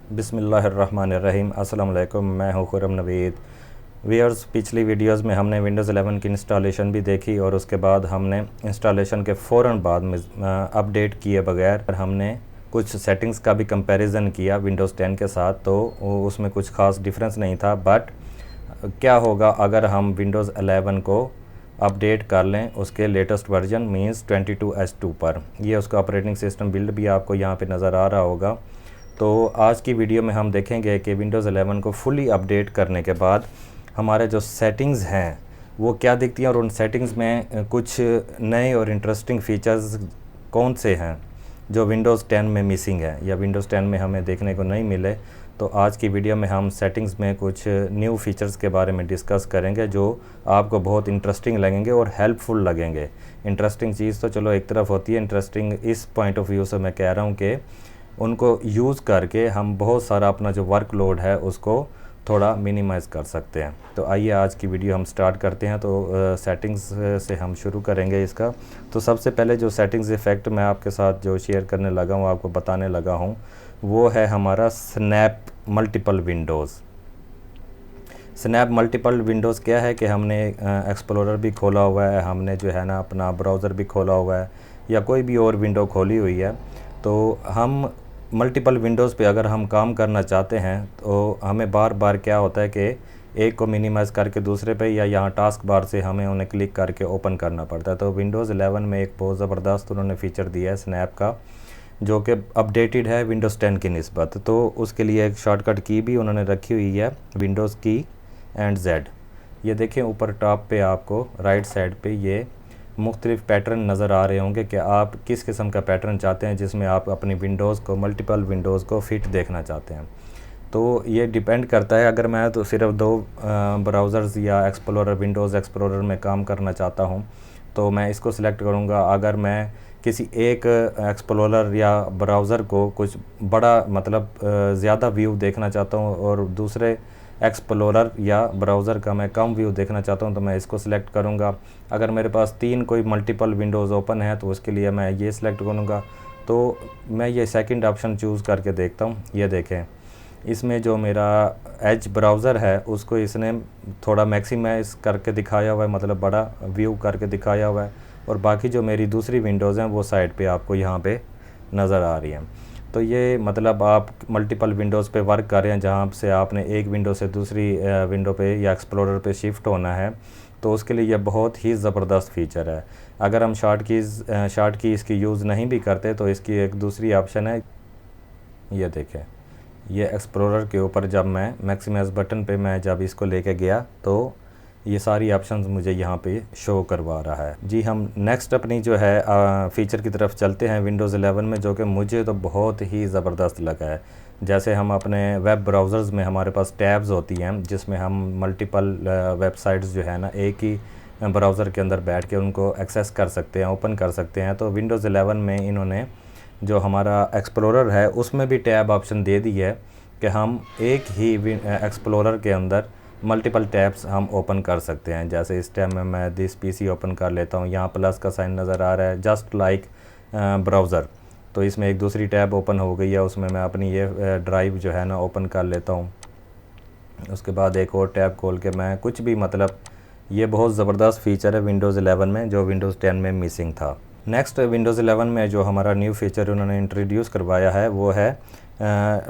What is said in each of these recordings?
बिस्मिल्लाहिर्रहमानिर्रहीम। अस्सलाम वालेकुम। मैं हूँ खुरम नवीद। व्यूअर्स, पिछली वीडियोस में हमने विंडोज़ 11 की इंस्टॉलेशन भी देखी और उसके बाद हमने इंस्टॉलेशन के फ़ौरन बाद में अपडेट किए बगैर हमने कुछ सेटिंग्स का भी कंपैरिजन किया विंडोज़ 10 के साथ। तो उसमें कुछ ख़ास डिफरेंस नहीं था। बट क्या होगा अगर हम विंडोज़ 11 को अपडेट कर लें उसके लेटेस्ट वर्जन मींस 22H2 पर। ये उसका ऑपरेटिंग सिस्टम बिल्ड भी आपको यहाँ पे नज़र आ रहा होगा। तो आज की वीडियो में हम देखेंगे कि विंडोज़ 11 को फुली अपडेट करने के बाद हमारे जो सेटिंग्स हैं वो क्या दिखती हैं और उन सेटिंग्स में कुछ नए और इंटरेस्टिंग फ़ीचर्स कौन से हैं जो विंडोज़ 10 में मिसिंग है या विंडोज़ 10 में हमें देखने को नहीं मिले। तो आज की वीडियो में हम सेटिंग्स में कुछ न्यू फीचर्स के बारे में डिस्कस करेंगे जो आपको बहुत इंटरेस्टिंग लगेंगे और हेल्पफुल लगेंगे। इंटरेस्टिंग चीज़ तो चलो एक तरफ होती है, इंटरेस्टिंग इस पॉइंट ऑफ व्यू से मैं कह रहा हूँ कि उनको यूज़ करके हम बहुत सारा अपना जो वर्कलोड है उसको थोड़ा मिनिमाइज़ कर सकते हैं। तो आइए आज की वीडियो हम स्टार्ट करते हैं। तो सेटिंग्स से हम शुरू करेंगे इसका। तो सबसे पहले जो सेटिंग्स इफ़ेक्ट मैं आपके साथ जो शेयर करने लगा हूँ, आपको बताने लगा हूँ, वो है हमारा snap multiple Windows. Snap multiple Windows क्या है कि हमने एक्सप्लोरर भी खोला हुआ है, हमने जो है ना अपना ब्राउज़र भी खोला हुआ है या कोई भी और विंडो खोली हुई है, तो हम मल्टीपल विंडोज़ पे अगर हम काम करना चाहते हैं तो हमें बार बार क्या होता है कि एक को मिनिमाइज़ करके दूसरे पे या यहाँ टास्क बार से हमें उन्हें क्लिक करके ओपन करना पड़ता है। तो विंडोज़ 11 में एक बहुत ज़बरदस्त उन्होंने फ़ीचर दिया है स्नैप का, जो कि अपडेटेड है विंडोज़ 10 की निस्बत। तो उसके लिए एक शॉर्टकट की भी उन्होंने रखी हुई है, विंडोज़ की एंड जेड। ये देखें ऊपर टॉप पे आपको राइट साइड पे ये मुख्तलिफ़ पैटर्न नज़र आ रहे होंगे कि आप किस किस्म का पैटर्न चाहते हैं जिसमें आप अपनी विंडोज़ को मल्टीपल विंडोज़ को फिट देखना चाहते हैं। तो ये डिपेंड करता है। अगर मैं तो सिर्फ दो ब्राउज़र्स या एक्सप्लोरर विंडोज़ एक्सप्लोरर में काम करना चाहता हूँ तो मैं इसको सिलेक्ट करूँगा। अगर मैं किसी एक एक्सप्लोरर या ब्राउज़र को कुछ बड़ा मतलब ज़्यादा व्यू देखना चाहता हूँ और दूसरे एक्सप्लोरर या ब्राउज़र का मैं कम व्यू देखना चाहता हूँ तो मैं इसको सिलेक्ट करूँगा। अगर मेरे पास तीन कोई मल्टीपल विंडोज़ ओपन है तो उसके लिए मैं ये सिलेक्ट करूँगा। तो मैं ये सेकंड ऑप्शन चूज़ करके देखता हूँ। ये देखें, इसमें जो मेरा एज ब्राउज़र है उसको इसने थोड़ा मैक्सिमाइज़ करके दिखाया हुआ है, मतलब बड़ा व्यू करके दिखाया हुआ है, और बाकी जो मेरी दूसरी विंडोज़ हैं वो साइड पे आपको यहाँ पे नज़र आ रही हैं। तो ये मतलब आप मल्टीपल विंडोज़ पे वर्क कर रहे हैं जहाँ से आपने एक विंडो से दूसरी विंडो पे या एक्सप्लोरर पे शिफ्ट होना है, तो उसके लिए ये बहुत ही ज़बरदस्त फ़ीचर है। अगर हम शॉर्ट की इसकी यूज़ नहीं भी करते तो इसकी एक दूसरी ऑप्शन है। ये देखें, ये एक्सप्लोरर के ऊपर जब मैं मैक्सिमाइज़ बटन पे मैं जब इसको लेके गया तो ये सारी ऑप्शंस मुझे यहाँ पे शो करवा रहा है। जी, हम नेक्स्ट अपनी जो है फ़ीचर की तरफ चलते हैं विंडोज़ 11 में, जो कि मुझे तो बहुत ही ज़बरदस्त लगा है। जैसे हम अपने वेब ब्राउज़र्स में हमारे पास टैब्स होती हैं जिसमें हम मल्टीपल वेबसाइट्स जो है ना एक ही ब्राउज़र के अंदर बैठ के उनको एक्सेस कर सकते हैं, ओपन कर सकते हैं। तो विंडोज़ 11 में इन्होंने जो हमारा एक्सप्लोरर है उसमें भी टैब ऑप्शन दे दी है कि हम एक ही एक्सप्लोरर के अंदर मल्टीपल टैब्स हम ओपन कर सकते हैं। जैसे इस टैब में मैं दिस पीसी ओपन कर लेता हूँ, यहाँ प्लस का साइन नज़र आ रहा है, जस्ट लाइक ब्राउज़र। तो इसमें एक दूसरी टैब ओपन हो गई है, उसमें मैं अपनी ये ड्राइव जो है ना ओपन कर लेता हूँ। उसके बाद एक और टैब खोल के मैं कुछ भी, मतलब ये बहुत ज़बरदस्त फ़ीचर है विंडोज़ 11 में जो विंडोज़ 10 में मिसिंग था। नेक्स्ट विंडोज़ 11 में जो हमारा न्यू फीचर उन्होंने इंट्रोड्यूस करवाया है वो है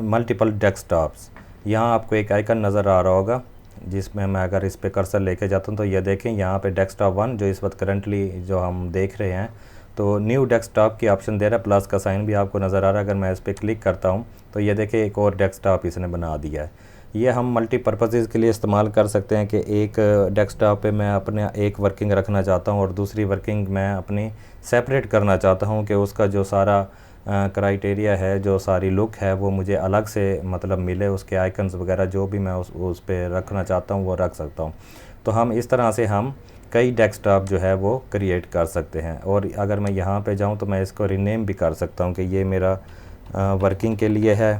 मल्टीपल डेस्कटॉप्स। यहाँ आपको एक आइकन नज़र आ रहा होगा जिसमें मैं अगर इस पे कर्सर लेके जाता हूँ तो ये देखें यहाँ पे डेस्कटॉप 1 जो इस वक्त करंटली जो हम देख रहे हैं, तो न्यू डेस्कटॉप की ऑप्शन दे रहा है, प्लस का साइन भी आपको नज़र आ रहा है। अगर मैं इस पर क्लिक करता हूँ तो ये देखें एक और डेस्कटॉप इसने बना दिया है। ये हम मल्टीपर्पज़ के लिए इस्तेमाल कर सकते हैं कि एक डेस्कटॉप पे मैं अपने एक वर्किंग रखना चाहता हूँ और दूसरी वर्किंग मैं अपनी सेपरेट करना चाहता हूँ कि उसका जो सारा क्राइटेरिया है, जो सारी लुक है वो मुझे अलग से मतलब मिले, उसके आइकन्स वगैरह जो भी मैं उस पे रखना चाहता हूँ वो रख सकता हूँ। तो हम इस तरह से हम कई डेस्कटॉप जो है वो क्रिएट कर सकते हैं। और अगर मैं यहाँ पे जाऊँ तो मैं इसको रीनेम भी कर सकता हूँ कि ये मेरा वर्किंग के लिए है।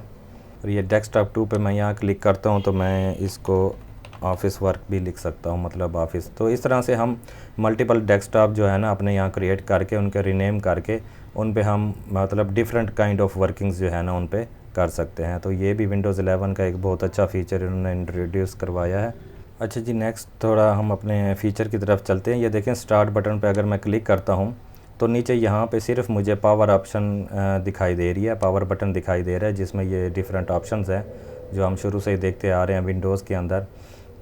और ये डेस्कटॉप 2 पे मैं यहाँ क्लिक करता हूँ तो मैं इसको ऑफ़िस वर्क भी लिख सकता हूँ, मतलब ऑफ़िस। तो इस तरह से हम मल्टीपल डेस्कटॉप जो है ना अपने यहाँ क्रिएट करके उनके रीनेम करके उन पे हम मतलब डिफरेंट काइंड ऑफ वर्किंग्स जो है ना उन पे कर सकते हैं। तो ये भी विंडोज़ 11 का एक बहुत अच्छा फ़ीचर इन्होंने इंट्रोड्यूस करवाया है। अच्छा जी, नेक्स्ट थोड़ा हम अपने फ़ीचर की तरफ चलते हैं। ये देखें, स्टार्ट बटन पे अगर मैं क्लिक करता हूँ तो नीचे यहाँ पे सिर्फ मुझे पावर ऑप्शन दिखाई दे रही है, पावर बटन दिखाई दे रहा है, जिसमें ये डिफरेंट ऑप्शंस हैं जो हम शुरू से ही देखते आ रहे हैं विंडोज़ के अंदर।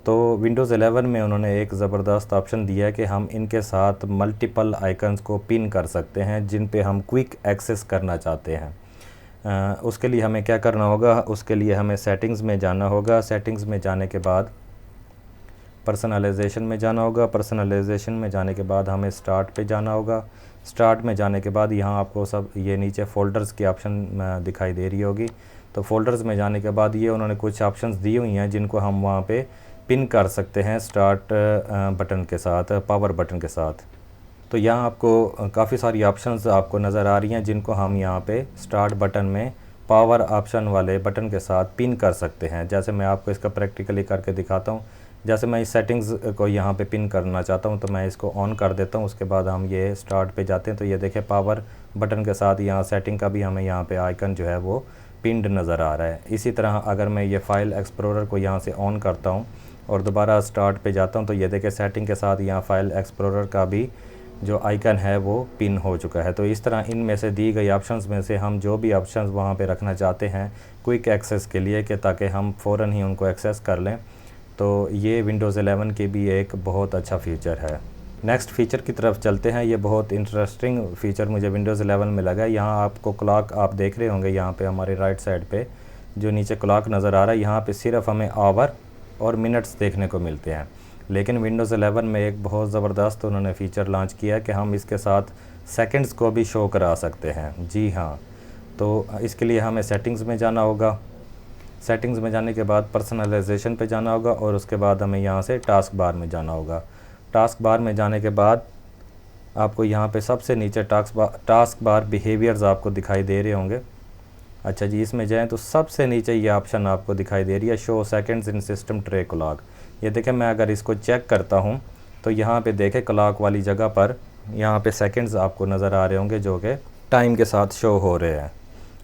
तो विंडोज़ 11 में उन्होंने एक ज़बरदस्त ऑप्शन दिया है कि हम इनके साथ मल्टीपल आइकन्स को पिन कर सकते हैं जिन पे हम क्विक एक्सेस करना चाहते हैं। उसके लिए हमें क्या करना होगा, उसके लिए हमें सेटिंग्स में जाना होगा। सेटिंग्स में जाने के बाद पर्सनलाइजेशन में जाना होगा। पर्सनलाइजेशन में जाने के बाद हमें स्टार्ट पे जाना होगा। स्टार्ट में जाने के बाद यहाँ आपको सब ये नीचे फ़ोल्डर्स की ऑप्शन दिखाई दे रही होगी। तो फ़ोल्डर्स में जाने के बाद ये उन्होंने कुछ ऑप्शंस दी हुई हैं जिनको हम वहाँ पे पिन कर सकते हैं स्टार्ट बटन के साथ, पावर बटन के साथ। तो यहाँ आपको काफ़ी सारी ऑप्शंस आपको नज़र आ रही हैं जिनको हम यहाँ पे स्टार्ट बटन में पावर ऑप्शन वाले बटन के साथ पिन कर सकते हैं। जैसे मैं आपको इसका प्रैक्टिकली करके दिखाता हूँ। जैसे मैं इस सेटिंग्स को यहाँ पे पिन करना चाहता हूँ तो मैं इसको ऑन कर देता हूँ। उसके बाद हम ये स्टार्ट पे जाते हैं तो ये देखें, पावर बटन के साथ यहाँ सेटिंग का भी हमें यहाँ पे आइकन जो है वो पिंड नज़र आ रहा है। इसी तरह अगर मैं ये फाइल एक्सप्लोरर को यहाँ से ऑन करता हूँ और दोबारा स्टार्ट पे जाता हूँ तो ये देखें, सेटिंग के साथ यहाँ फाइल एक्सप्लोरर का भी जो आइकन है वो पिन हो चुका है। तो इस तरह इनमें से दी गई ऑप्शंस में से हम जो भी ऑप्शंस वहाँ पे रखना चाहते हैं क्विक एक्सेस के लिए, कि ताकि हम फ़ौरन ही उनको एक्सेस कर लें, तो ये विंडोज़ 11 की भी एक बहुत अच्छा फ़ीचर है। नेक्स्ट फ़ीचर की तरफ चलते हैं। ये बहुत इंटरेस्टिंग फ़ीचर मुझे विंडोज़ 11 में लगा। यहाँ आपको क्लॉक आप देख रहे होंगे, यहाँ पे हमारे राइट साइड पे जो नीचे क्लॉक नज़र आ रहा है, यहाँ पे सिर्फ हमें आवर और मिनट्स देखने को मिलते हैं। लेकिन विंडोज़ 11 में एक बहुत ज़बरदस्त उन्होंने फ़ीचर लॉन्च किया कि हम इसके साथ सेकंड्स को भी शो करा सकते हैं। जी हाँ, तो इसके लिए हमें सेटिंग्स में जाना होगा। सेटिंग्स में जाने के बाद पर्सनलाइजेशन पे जाना होगा और उसके बाद हमें यहाँ से टास्क बार में जाना होगा। टास्क बार में जाने के बाद आपको यहाँ पे सबसे नीचे टास्क बार बिहेवियर्स आपको दिखाई दे रहे होंगे। अच्छा जी, इसमें जाएं तो सबसे नीचे ये ऑप्शन आपको दिखाई दे रही है, शो सेकंड्स इन सिस्टम ट्रे क्लॉक। ये देखें, मैं अगर इसको चेक करता हूँ तो यहाँ पे देखें क्लॉक वाली जगह पर यहाँ पे सेकंड्स आपको नज़र आ रहे होंगे जो कि टाइम के साथ शो हो रहे हैं।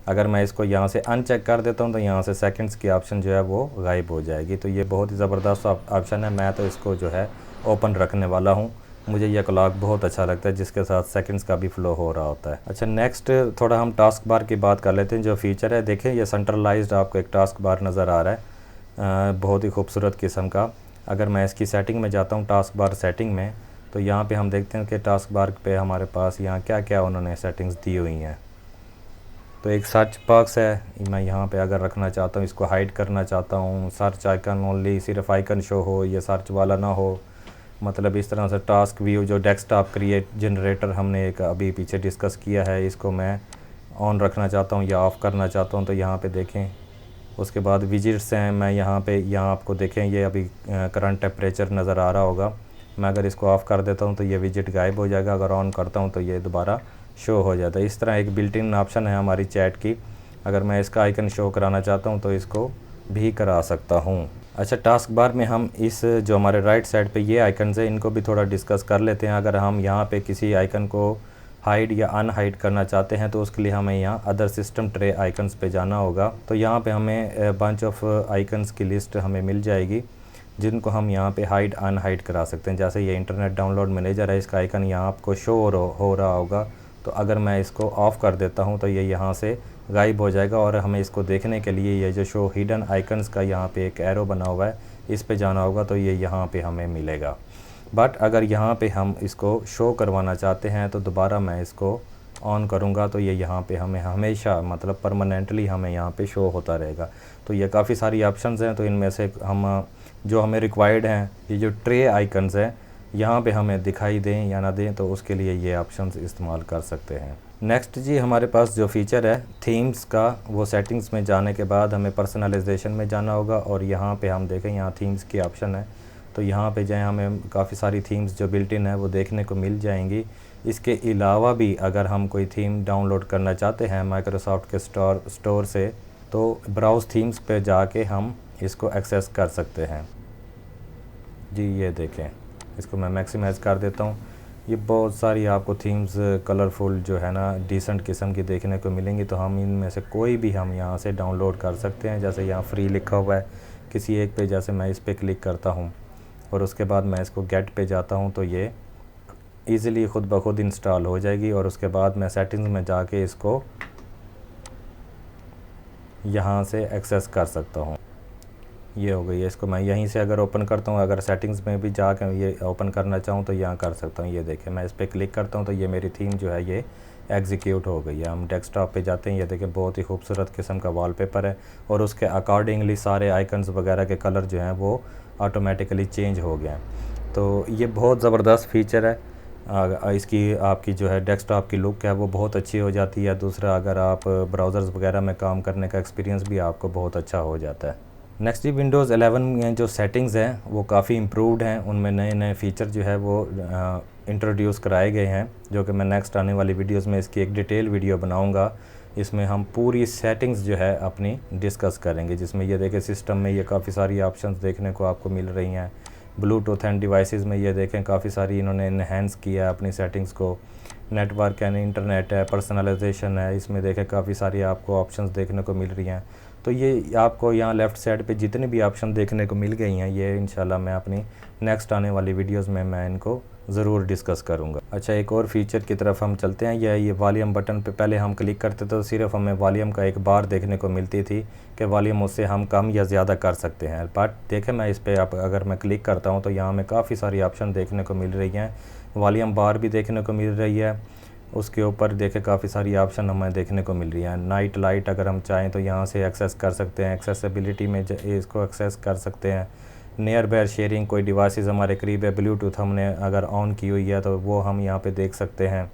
अगर मैं इसको यहाँ से अनचेक कर देता हूँ तो यहाँ से सेकंड्स की ऑप्शन जो है वो गायब हो जाएगी। तो ये बहुत ही ज़बरदस्त ऑप्शन है। मैं तो इसको जो है ओपन रखने वाला हूँ। मुझे यह क्लॉक बहुत अच्छा लगता है जिसके साथ सेकंड्स का भी फ़्लो हो रहा होता है। अच्छा, नेक्स्ट थोड़ा हम टास्क बार की बात कर लेते हैं। जो फ़ीचर है, देखें, ये सेंट्रलाइज्ड आपको एक टास्क बार नज़र आ रहा है, बहुत ही खूबसूरत किस्म का। अगर मैं इसकी सेटिंग में जाता हूँ, टास्क बार सेटिंग में, तो यहाँ पे हम देखते हैं कि टास्क बार पे हमारे पास यहाँ क्या क्या उन्होंने सेटिंग्स दी हुई हैं। तो एक सर्च बॉक्स है, मैं यहाँ पे अगर रखना चाहता हूँ, इसको हाइड करना चाहता हूँ। सर्च आइकन ओनली, सिर्फ आइकन शो हो, ये सर्च वाला ना हो, मतलब इस तरह से। टास्क व्यू जो डेस्कटॉप क्रिएट जनरेटर हमने एक अभी पीछे डिस्कस किया है, इसको मैं ऑन रखना चाहता हूँ या ऑफ़ करना चाहता हूँ तो यहाँ पे देखें। उसके बाद विजिट्स हैं, मैं यहाँ पे आपको देखें, ये अभी करंट टेम्परेचर नज़र आ रहा होगा। मैं अगर इसको ऑफ़ कर देता हूँ तो ये विजिट गायब हो जाएगा, अगर ऑन करता हूँ तो ये दोबारा शो हो जाता है। इस तरह एक बिल्ट इन ऑप्शन है हमारी चैट की। अगर मैं इसका आइकन शो कराना चाहता हूँ तो इसको भी करा सकता हूँ। अच्छा, टास्क बार में हम इस जो हमारे राइट साइड पे ये आइकन्स है, इनको भी थोड़ा डिस्कस कर लेते हैं। अगर हम यहाँ पे किसी आइकन को हाइड या अनहाइड करना चाहते हैं तो उसके लिए हमें यहाँ अदर सिस्टम ट्रे आइकन्स पे जाना होगा। तो यहाँ पे हमें बंच ऑफ आइकन्स की लिस्ट हमें मिल जाएगी जिनको हम यहाँ पे हाइड अनहाइड करा सकते हैं। जैसे ये इंटरनेट डाउनलोड मैनेजर है, इसका आइकन यहाँ आपको शो हो रहा होगा। तो अगर मैं इसको ऑफ़ कर देता हूँ तो ये यहाँ से गायब हो जाएगा और हमें इसको देखने के लिए ये जो शो हिडन आइकन्स का यहाँ पे एक एरो बना हुआ है, इस पे जाना होगा तो ये यहाँ पे हमें मिलेगा। बट अगर यहाँ पे हम इसको शो करवाना चाहते हैं तो दोबारा मैं इसको ऑन करूँगा तो ये यहाँ पे हमें हमेशा, मतलब परमानेंटली हमें यहाँ पे शो होता रहेगा। तो ये काफ़ी सारी ऑप्शंस हैं, तो इनमें से हम जो हमें रिक्वायर्ड हैं, ये जो ट्रे आइकन्स हैं यहाँ पे हमें दिखाई दें या ना दें, तो उसके लिए ये ऑप्शंस इस्तेमाल कर सकते हैं। नेक्स्ट जी, हमारे पास जो फ़ीचर है थीम्स का, वो सेटिंग्स में जाने के बाद हमें पर्सनलाइजेशन में जाना होगा और यहाँ पे हम देखें, यहाँ थीम्स की ऑप्शन है, तो यहाँ पे जाएँ, हमें काफ़ी सारी थीम्स जो बिल्ट इन है वो देखने को मिल जाएंगी। इसके अलावा भी अगर हम कोई थीम डाउनलोड करना चाहते हैं माइक्रोसॉफ्ट के स्टोर से, तो ब्राउज़ थीम्स पे जाके हम इसको एक्सेस कर सकते हैं। जी ये देखें, इसको मैं मैक्सिमाइज़ कर देता हूँ। ये बहुत सारी आपको थीम्स कलरफुल जो है ना डिसेंट किस्म की देखने को मिलेंगी। तो हम इनमें से कोई भी हम यहाँ से डाउनलोड कर सकते हैं। जैसे यहाँ फ्री लिखा हुआ है किसी एक पे, जैसे मैं इस पर क्लिक करता हूँ और उसके बाद मैं इसको गेट पे जाता हूँ तो ये ईज़िली ख़ुद ब खुद इंस्टॉल हो जाएगी। और उसके बाद मैं सेटिंग्स में जाके इसको यहाँ से एक्सेस कर सकता हूँ। ये हो गई है। इसको मैं यहीं से अगर ओपन करता हूँ, अगर सेटिंग्स में भी जाकर ये ओपन करना चाहूँ तो यहाँ कर सकता हूँ। ये देखें, मैं इस पर क्लिक करता हूँ तो ये मेरी थीम जो है ये एग्जीक्यूट हो गई है। हम डेस्कटॉप पे जाते हैं, ये देखें बहुत ही खूबसूरत किस्म का वॉलपेपर है और उसके अकॉर्डिंगली सारे आइकन्स वगैरह के कलर जो हैं वो ऑटोमेटिकली चेंज हो गए हैं। तो ये बहुत ज़बरदस्त फ़ीचर है। इसकी आपकी जो है डेस्कटॉप की लुक है वो बहुत अच्छी हो जाती है। दूसरा, अगर आप ब्राउज़र्स वगैरह में काम करने का एक्सपीरियंस भी आपको बहुत अच्छा हो जाता है। नेक्स्ट, विंडोज़ 11 में जो सेटिंग्स हैं वो काफ़ी इम्प्रूव्ड हैं। उनमें नए नए फ़ीचर जो है वो इंट्रोड्यूस कराए गए हैं, जो कि मैं नेक्स्ट आने वाली वीडियोस में इसकी एक डिटेल वीडियो बनाऊंगा। इसमें हम पूरी सेटिंग्स जो है अपनी डिस्कस करेंगे, जिसमें ये देखें सिस्टम में ये काफ़ी सारी ऑप्शंस देखने को आपको मिल रही हैं। ब्लूटूथ एंड डिवाइसेस में ये देखें काफ़ी सारी इन्होंने इन्हेंस किया है अपनी सेटिंग्स को। नेटवर्क एंड इंटरनेट है, पर्सनलाइजेशन है, इसमें देखें काफ़ी सारी आपको ऑप्शंस देखने को मिल रही हैं। तो ये आपको यहाँ लेफ़्ट साइड पे जितने भी ऑप्शन देखने को मिल गई हैं, ये इंशाल्लाह मैं अपनी नेक्स्ट आने वाली वीडियोस में मैं इनको ज़रूर डिस्कस करूँगा। अच्छा, एक और फीचर की तरफ हम चलते हैं। ये वॉल्यूम बटन पे पहले हम क्लिक करते थे तो सिर्फ हमें वॉल्यूम का एक बार देखने को मिलती थी कि वॉल्यूम उससे हम कम या ज़्यादा कर सकते हैं। बट देखें, मैं इस पर अगर मैं क्लिक करता हूँ तो यहाँ हमें काफ़ी सारी ऑप्शन देखने को मिल रही हैं। वॉल्यूम बार भी देखने को मिल रही है। उसके ऊपर देखें काफ़ी सारी ऑप्शन हमें देखने को मिल रही हैं। नाइट लाइट अगर हम चाहें तो यहाँ से एक्सेस कर सकते हैं। एक्सेसिबिलिटी में इसको एक्सेस कर सकते हैं। नियर बाय शेयरिंग, कोई डिवाइसेस हमारे करीब है, ब्लूटूथ हमने अगर ऑन की हुई है तो वो हम यहाँ पे देख सकते हैं।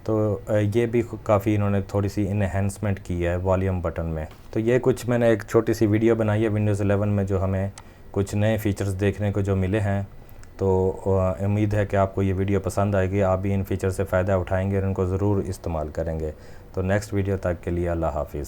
तो ये भी काफ़ी इन्होंने थोड़ी सी इन्हेंसमेंट की है वॉल्यूम बटन में। तो ये कुछ मैंने एक छोटी सी वीडियो बनाई है विंडोज़ 11 में, जो हमें कुछ नए फ़ीचर्स देखने को जो मिले हैं। तो उम्मीद है कि आपको ये वीडियो पसंद आएगी, आप भी इन फ़ीचर से फ़ायदा उठाएंगे और इनको ज़रूर इस्तेमाल करेंगे। तो नेक्स्ट वीडियो तक के लिए अल्लाह हाफ़िज़।